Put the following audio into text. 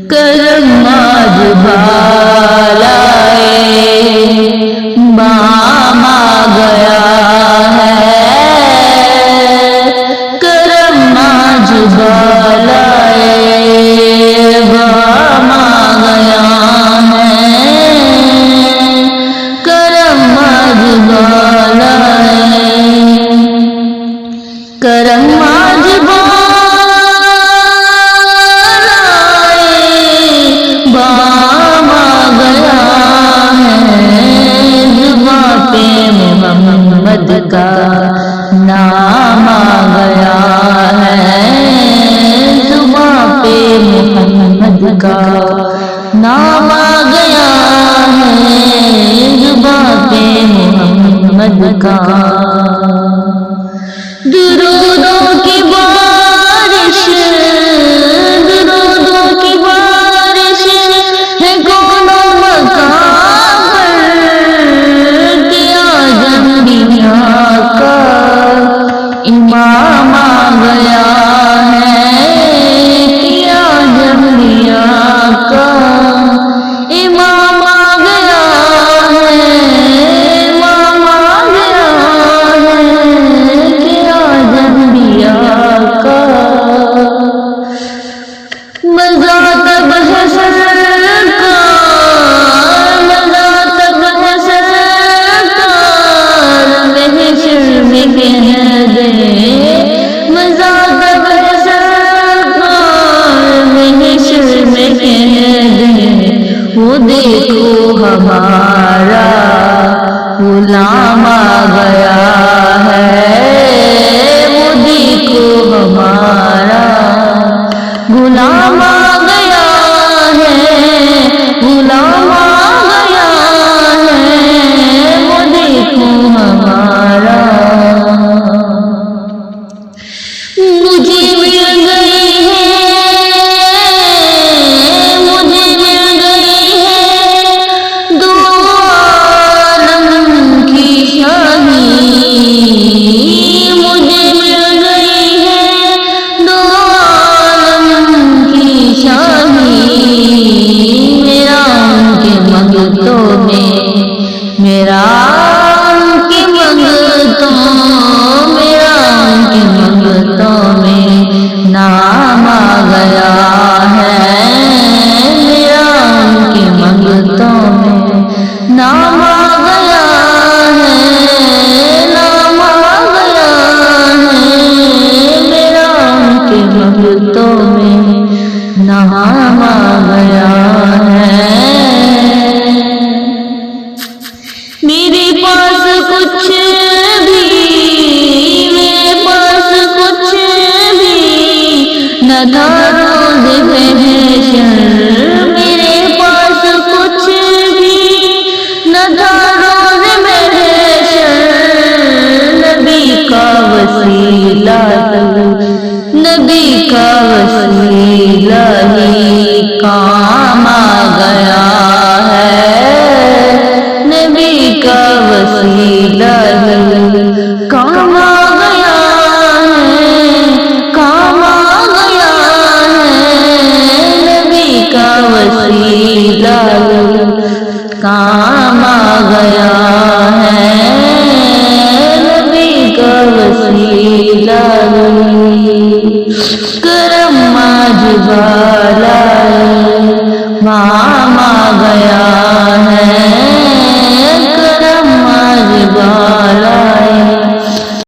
کرم آج بالائے بام آ گیا ہے، کرم آج بالائے بام آ گیا ہے، کرم آج بالائے کرم آج بام آ گیا ہے، زباں پہ محمد کا نام آ گیا ہے، زباں پہ محمد کا نام آ گیا ہے، زباں پہ محمد کا درودوں کی بارش، درودوں کی بارش ہے کونوں مکان پر، کیا انبیاء کا امام آ گیا ہے، کیا انبیاء کا امام آ گیا ہے، امام آ گیا ہے، کیا انبیاء کا مزہ تب ہے سرکار، مزہ تب ہے سرکار محشر میں کہہ دے، مزہ تب ہے سرکار محشر میں کہہ دے، وہ دیکھو ہمارا غلام آ گیا ہے، وہ دیکھو ہمارا غلام آ گیا ہے، غلام آ گیا ہے، وہ دیکھو ہمارا مجھے مل گئی ہے، مجھے مل گئی ہے دو عالم کی شاہی، مجھے مل گئی ہے دو عالم کی شاہی، میرا ان کے منگتوں میں، میرا ان کی منگتوں، میرا ان کی منگتوں میں نام آ گیا ہے، میرا ان کی منگتوں میں نام آ گیا ہے، نام آ گیا ہے، میرا ان کی منگتوں میں نام آ گیا ہے، میرے پاس کچھ بھی، میرے پاس کچھ بھی نہ تھا روز محشر، میرے پاس کچھ بھی نہ تھا روز محشر، نبی کا وسیلہ نبی کا وسیلہ ہی کام آ گیا ہے، نبی کا وسیلہ ہی کام آ گیا ہے، کام آ گیا ہے، نبی کا وسیلہ ہی کام آ گیا ہے، نبی کا وسیلہ کرم آج بالائے بام آ گیا ہے۔